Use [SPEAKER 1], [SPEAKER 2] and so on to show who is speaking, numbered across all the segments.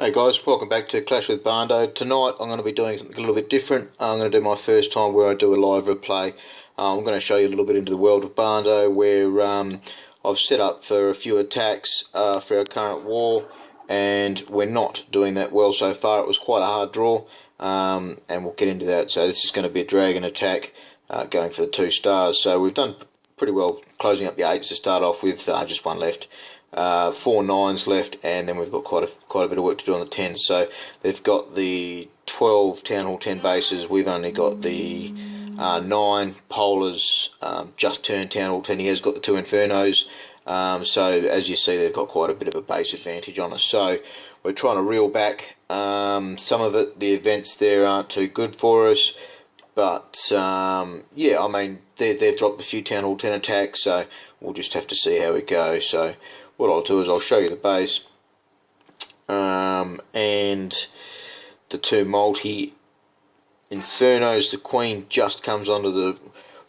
[SPEAKER 1] Hey guys, welcome back to Clash with Barndo. Tonight I'm going to be doing something a little bit different. I'm going to do my first time where I do a live replay. I'm going to show you a little bit into the world of Barndo, where I've set up for a few attacks for our current war, and we're not doing that well so far. It was quite a hard draw, and we'll get into that. So this is going to be a dragon attack going for the 2 stars. So we've done pretty well closing up the 8s to start off with, just one left. 4 9s left, and then we've got quite a bit of work to do on the 10s. So they've got the 12 Town Hall 10 bases. We've only got the 9 polars, just turned Town Hall 10. He has got the 2 Infernos. So as you see, they've got quite a bit of a base advantage on us. So we're trying to reel back some of it. The events there aren't too good for us, but yeah, I mean they've dropped a few Town Hall 10 attacks, so we'll just have to see how it goes. So what I'll do is I'll show you the base and the 2 multi Infernos. The Queen just comes onto the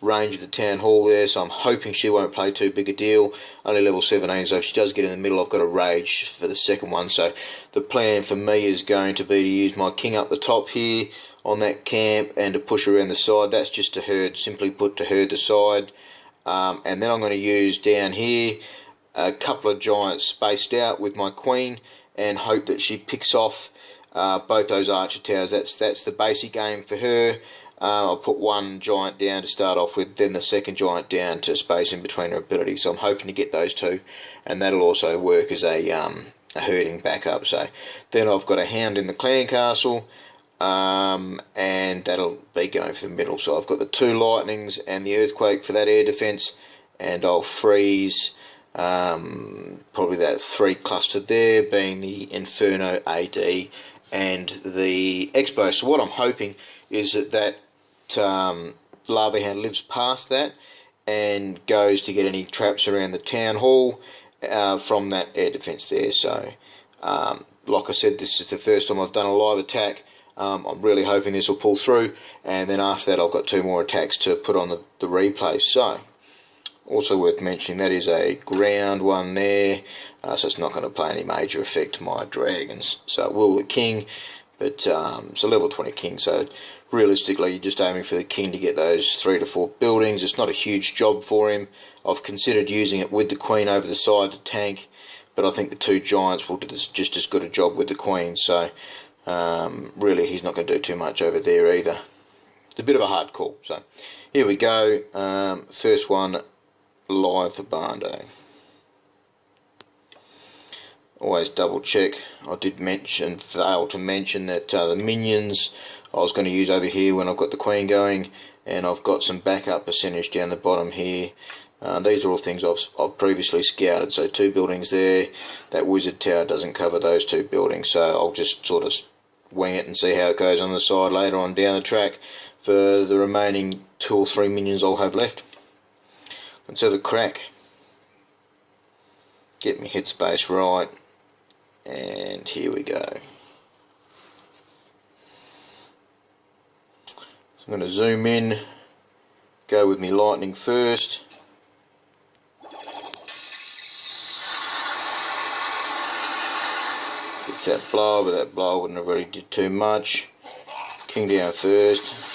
[SPEAKER 1] range of the Town Hall there, so I'm hoping she won't play too big a deal. Only level 17, so if she does get in the middle, I've got a rage for the second one. So the plan for me is going to be to use my king up the top here on that camp and to push around the side. That's just to herd, simply put, to herd the side. And then I'm going to use down here a couple of giants spaced out with my queen and hope that she picks off both those archer towers. That's the basic aim for her. I'll put 1 giant down to start off with, then the second giant down to space in between her abilities. So I'm hoping to get those 2, and that'll also work as a herding backup. So then I've got a hound in the clan castle, and that'll be going for the middle. So I've got the 2 lightnings and the earthquake for that air defense, and I'll freeze probably that 3 cluster there, being the Inferno AD and the Expo. So what I'm hoping is that Lava Hound lives past that and goes to get any traps around the Town Hall from that air defense there. So like I said, this is the first time I've done a live attack. I'm really hoping this will pull through, and then after that I've got 2 more attacks to put on the replay. So also worth mentioning, that is a ground one there, so it's not going to play any major effect to my dragons. So it will the king, but it's a level 20 king, so realistically you're just aiming for the king to get those 3 to 4 buildings. It's not a huge job for him. I've considered using it with the queen over the side to tank, but I think the 2 giants will do just as good a job with the queen, so really he's not going to do too much over there either. It's a bit of a hard call. So here we go, first one live for Barndo. Always double check. I did fail to mention that the minions I was going to use over here when I've got the queen going, and I've got some backup percentage down the bottom here. These are all things I've previously scouted. So 2 buildings there. That wizard tower doesn't cover those 2 buildings, so I'll just sort of wing it and see how it goes on the side later on down the track for the remaining 2 or 3 minions I'll have left. Let's have a crack. Get my headspace right, and here we go. So I'm going to zoom in, go with me lightning first. Gets that blow, but that blow wouldn't have really did too much. King down first.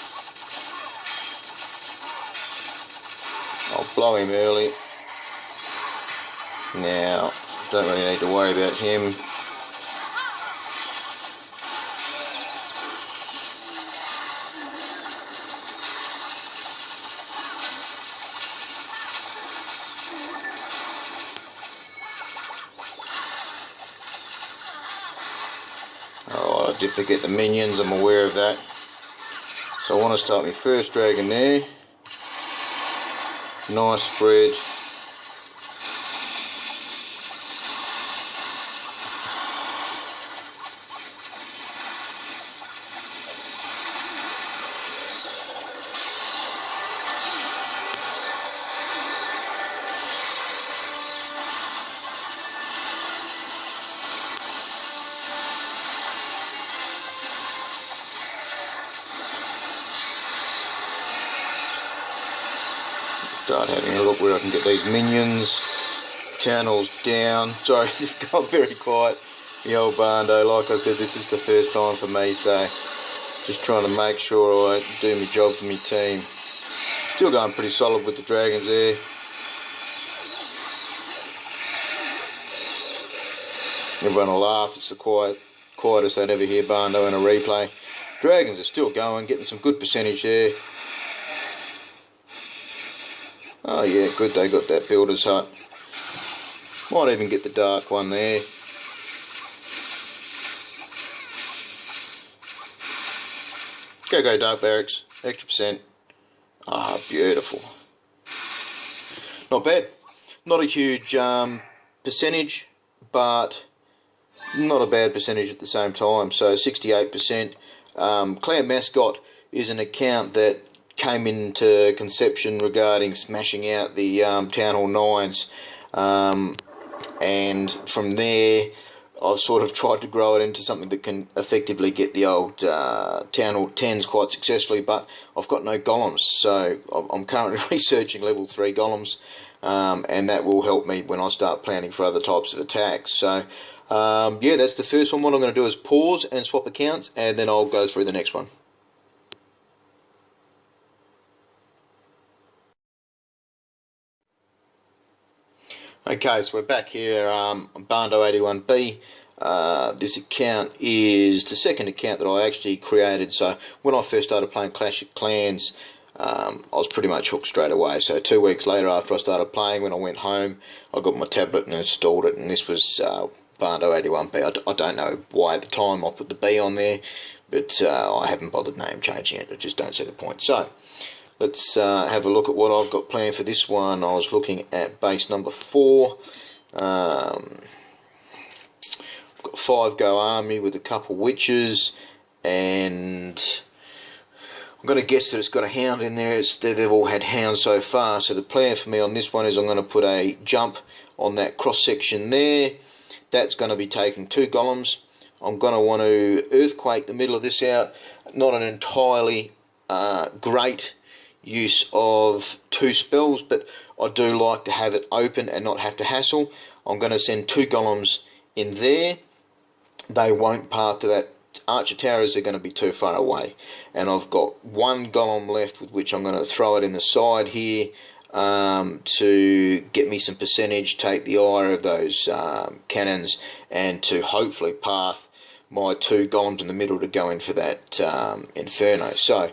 [SPEAKER 1] I'll blow him early. Now, don't really need to worry about him. Oh, I did forget the minions, I'm aware of that. So I want to start my first dragon there. Nice spread. Start having a look where I can get these minions. Channels down. Sorry, just got very quiet. The old Barndo, like I said, this is the first time for me, so just trying to make sure I do my job for my team. Still going pretty solid with the dragons there. Everyone will laugh, it's the quietest they'd ever hear Barndo in a replay. Dragons are still going, getting some good percentage there. Oh yeah, good, they got that builder's hut. Might even get the dark one there. Go dark barracks, extra percent. Ah, beautiful. Not bad. Not a huge percentage, but not a bad percentage at the same time. So 68%. Clan Mascot is an account that came into conception regarding smashing out the Town Hall 9s, and from there I've sort of tried to grow it into something that can effectively get the old Town Hall 10s quite successfully, but I've got no golems, so I'm currently researching level 3 golems, and that will help me when I start planning for other types of attacks. So yeah, that's the first one. What I'm going to do is pause and swap accounts, and then I'll go through the next one. Okay, so we're back here on Barndo 81B. This account is the second account that I actually created. So when I first started playing Clash of Clans, I was pretty much hooked straight away. So 2 weeks later after I started playing, when I went home, I got my tablet and installed it, and this was Barndo 81B. I don't know why at the time I put the B on there, but I haven't bothered name changing it. I just don't see the point. So let's have a look at what I've got planned for this one. I was looking at base number 4. I've got 5 Go Army with a couple witches, and I'm going to guess that it's got a hound in there. They've all had hounds so far, so the plan for me on this one is I'm going to put a jump on that cross section there. That's going to be taking 2 golems. I'm going to want to earthquake the middle of this out. Not an entirely great use of 2 spells, but I do like to have it open and not have to hassle. I'm going to send 2 golems in there. They won't path to that archer tower as they're going to be too far away, and I've got 1 golem left with which I'm going to throw it in the side here to get me some percentage, take the ire of those cannons, and to hopefully path my 2 golems in the middle to go in for that inferno. So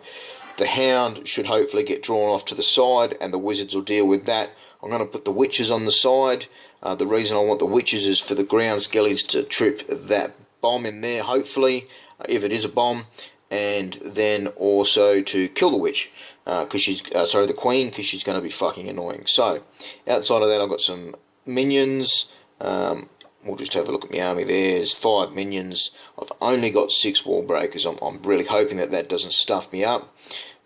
[SPEAKER 1] the hound should hopefully get drawn off to the side, and the wizards will deal with that. I'm going to put the witches on the side. The reason I want the witches is for the ground skellies to trip that bomb in there, hopefully, if it is a bomb, and then also to kill the witch, because she's the queen, because she's going to be fucking annoying. So outside of that, I've got some minions. We'll just have a look at my army there. There's 5 minions. I've only got 6 wall breakers. I'm really hoping that that doesn't stuff me up,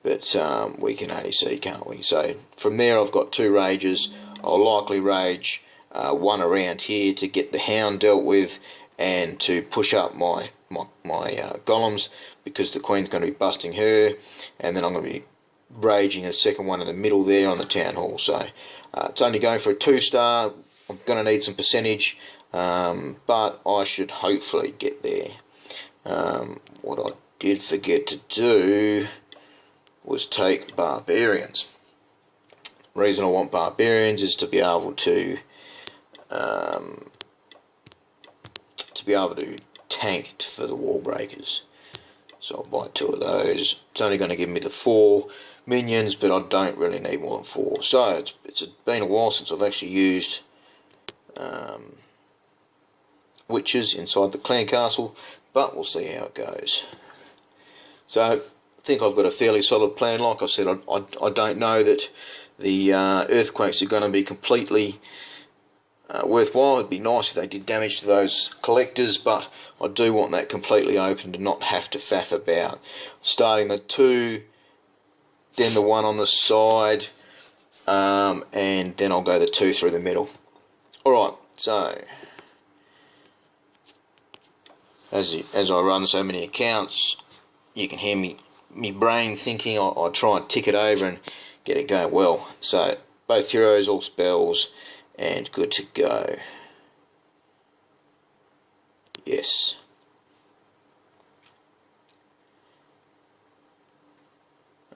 [SPEAKER 1] but we can only see, can't we? So from there I've got 2 rages. I'll likely rage 1 around here to get the hound dealt with, and to push up my golems, because the queen's going to be busting her, and then I'm going to be raging a second one in the middle there on the town hall. So it's only going for a 2-star. I'm going to need some percentage, but I should hopefully get there. What I did forget to do was take barbarians. The reason I want barbarians is to be able to tank for the wall breakers. So I'll buy 2 of those. It's only going to give me the 4 minions, but I don't really need more than 4. So it's been a while since I've actually used witches inside the clan castle, but we'll see how it goes. So I think I've got a fairly solid plan. Like I said, I don't know that the earthquakes are going to be completely worthwhile. It'd be nice if they did damage to those collectors, but I do want that completely open to not have to faff about. Starting the 2, then the 1 on the side, and then I'll go the 2 through the middle. Alright, so as I run so many accounts, you can hear me brain thinking. I try and tick it over and get it going well. So both heroes, all spells, and good to go. Yes.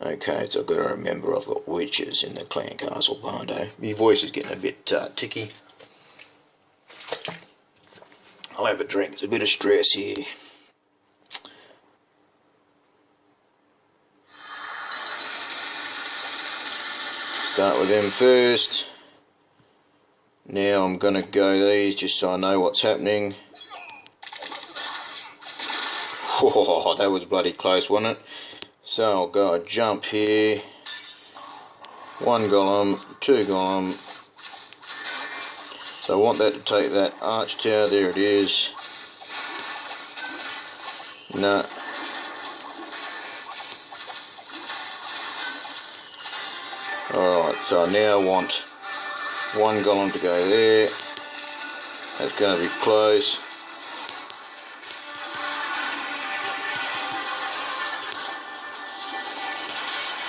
[SPEAKER 1] Okay, so I've got to remember I've got witches in the clan castle, Barndo. My voice is getting a bit ticky. I'll have a drink, there's a bit of stress here. Start with them first. Now I'm going to go these just so I know what's happening. Oh, that was bloody close, wasn't it? So I'll go a jump here. 1 golem, 2 golem. So I want that to take that arch tower, there it is. No. Alright, so I now want 1 golem to go there. That's going to be close.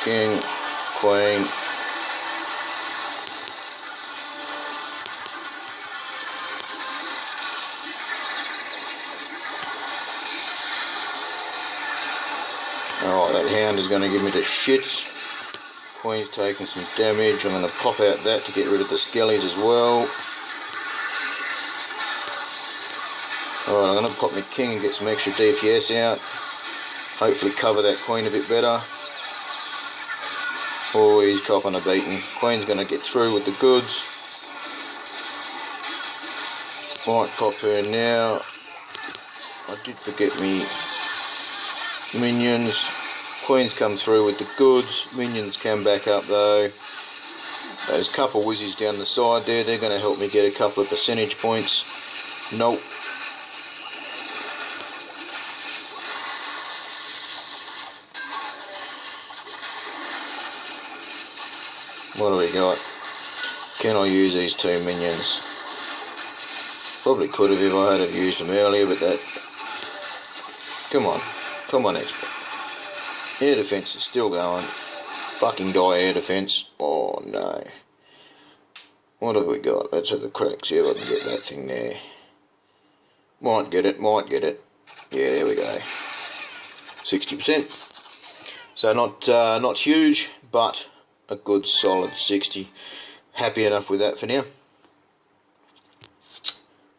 [SPEAKER 1] King, queen. Alright, that hound is going to give me the shits. Queen's taking some damage. I'm going to pop out that to get rid of the skellies as well. Alright, I'm going to pop my king and get some extra DPS out. Hopefully cover that queen a bit better. Oh, he's copping a beating. Queen's going to get through with the goods. Might pop her now. I did forget me minions. Queen's come through with the goods. Minions come back up though. There's a couple of wizards down the side there. They're going to help me get a couple of percentage points. Nope. What do we got? Can I use these 2 minions? Probably could have if I had have used them earlier, but that... Come on, expert. Air defense is still going. Fucking die air defense. Oh no. What have we got? Let's have the crack, see if I can get that thing there. Might get it. Yeah, there we go. 60%. So not huge, but a good solid 60. Happy enough with that for now.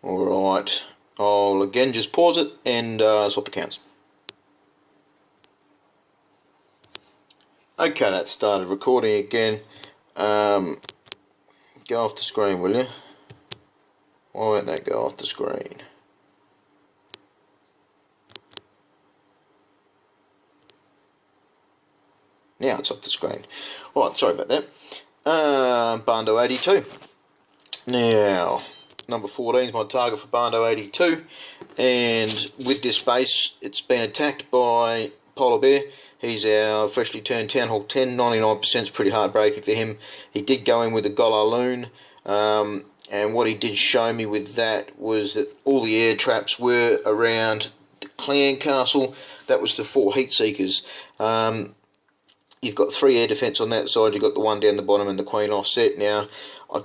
[SPEAKER 1] Alright, I'll again just pause it and swap the counts. Okay, that started recording again. Go off the screen, will you? Why won't that go off the screen? Now it's off the screen. Alright, sorry about that. Barndo 82. Now, number 14 is my target for Barndo 82. And with this base, it's been attacked by Polar Bear. He's our freshly turned Town Hall 10. 99% is pretty heartbreaking for him. He did go in with a Golaloon. And what he did show me with that was that all the air traps were around the clan castle. That was the 4 heat seekers. You've got 3 air defense on that side. You've got the 1 down the bottom and the queen offset. Now, I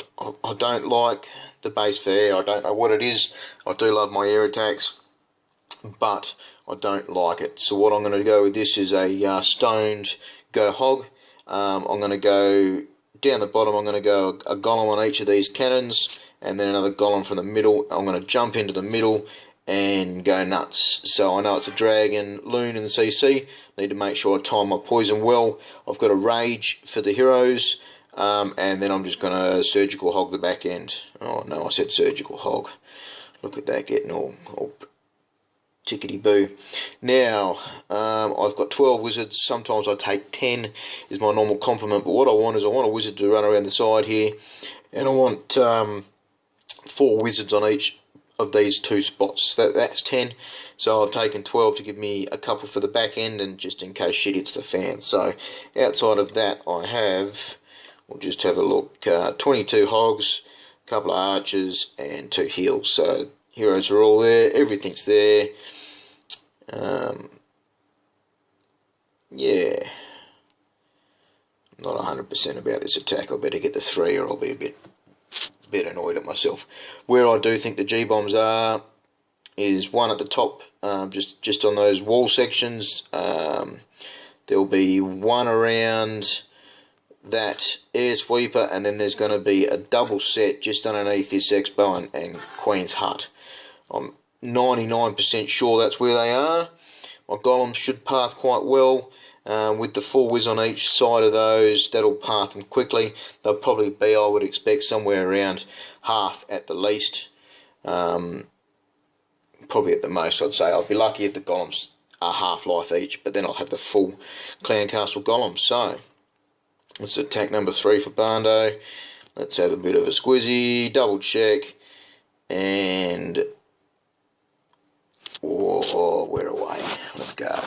[SPEAKER 1] don't like the base for air. I don't know what it is. I do love my air attacks, but I don't like it. So what I'm going to go with this is a Stoned GoHo. I'm going to go down the bottom. I'm going to go a golem on each of these cannons, and then another golem from the middle. I'm going to jump into the middle and go nuts. So I know it's a dragon, loon and CC. Need to make sure I time my poison well. I've got a rage for the heroes, and then I'm just going to surgical hog the back end. Oh no, I said surgical hog. Look at that getting all tickety-boo. Now, I've got 12 wizards. Sometimes I take 10 is my normal complement, but what I want is I want a wizard to run around the side here, and I want 4 wizards on each of these 2 spots. That's 10. So I've taken 12 to give me a couple for the back end, and just in case shit hits the fan. So outside of that, I have, we'll just have a look, 22 hogs, a couple of archers, and 2 heals. So heroes are all there, everything's there. Yeah, I'm not 100% about this attack. I better get the 3 or I'll be a bit annoyed at myself. Where I do think the G-bombs are, is one at the top, just on those wall sections. There'll be one around that air sweeper, and then there's going to be a double set just underneath this Expo and Queen's hut. I'm 99% sure that's where they are. My golems should path quite well. With the full whiz on each side of those, that'll path them quickly. They'll probably be, I would expect, somewhere around half at the least. Probably at the most, I'd say. I'd be lucky if the golems are half life each, but then I'll have the full Clan Castle golem. So, that's attack number 3 for Barndo. Let's have a bit of a squizzy, double check, and... oh, we're away. Let's go.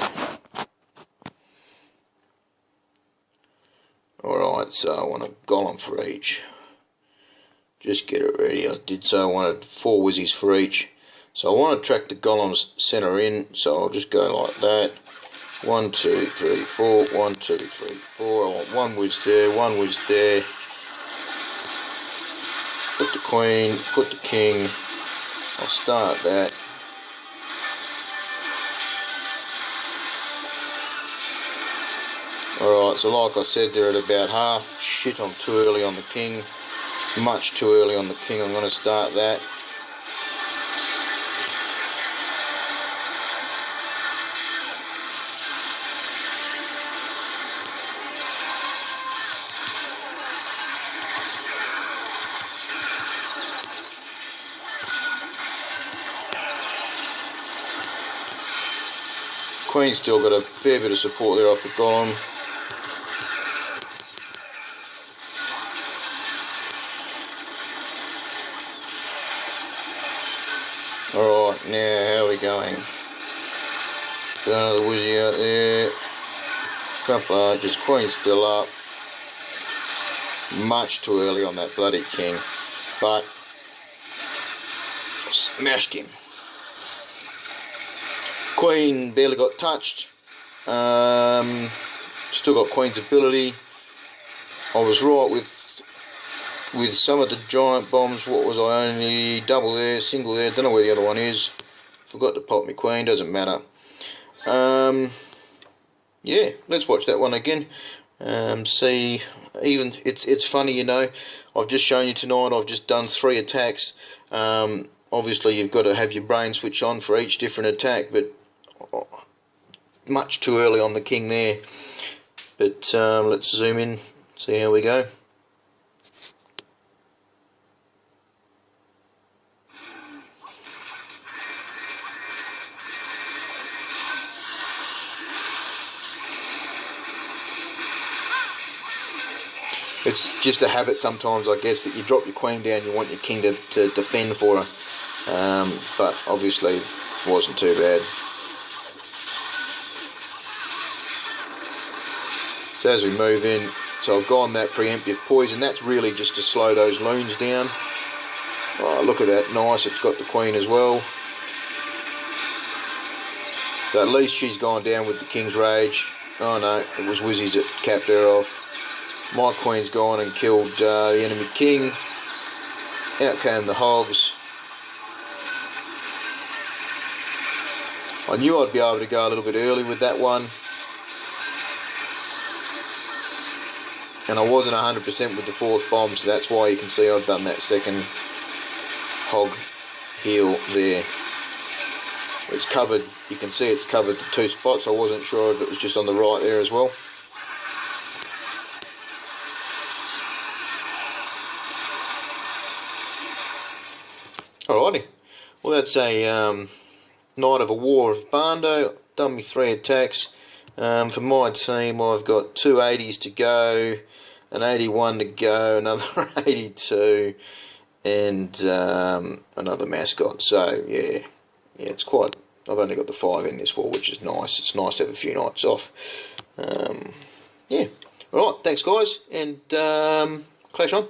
[SPEAKER 1] Alright, so I want a golem for each. Just get it ready. I did say I wanted 4 whizzies for each. So I want to track the golems centre in, so I'll just go like that. 1, 2, 3, 4, 1, 2, 3, 4. I want 1 whiz there, 1 whiz there. Put the Queen, put the King. I'll start that. Alright, so like I said, they're at about half. Shit, I'm too early on the King. Much too early on the King. I'm going to start that. Queen's still got a fair bit of support there off the golem. Alright, now how are we going? Got another wizzy out there. Couple archers. Queen's still up. Much too early on that bloody King. But smashed him. Queen barely got touched. Still got Queen's ability. I was right with some of the giant bombs. What was I? Only double there, single there. Don't know where the other one is. Forgot to pop my Queen. Doesn't matter. Yeah, let's watch that one again. See, even it's funny, you know. I've just shown you tonight. I've just done 3 attacks. Obviously, you've got to have your brain switch on for each different attack, but much too early on the King there. But let's zoom in, see how we go. It's just a habit sometimes, I guess, that you drop your Queen down, you want your King to defend for her. But obviously, it wasn't too bad. So as we move in, so I've gone that preemptive poison. That's really just to slow those loons down. Oh, look at that, nice. It's got the Queen as well. So at least she's gone down with the King's Rage. Oh no, it was Wizzies that capped her off. My Queen's gone and killed the enemy King. Out came the hogs. I knew I'd be able to go a little bit early with that one. And I wasn't 100% with the 4th bomb, so that's why you can see I've done that second hog heel there. It's covered, you can see it's covered the 2 spots. I wasn't sure if it was just on the right there as well. Alrighty, well that's a Night of a War of Barndo. Done me 3 attacks. For my team, I've got 2 80s to go, an 81 to go, another 82, and another mascot. So yeah, it's quite. I've only got the 5 in this war, which is nice. It's nice to have a few nights off. Yeah. All right. Thanks, guys, and clash on.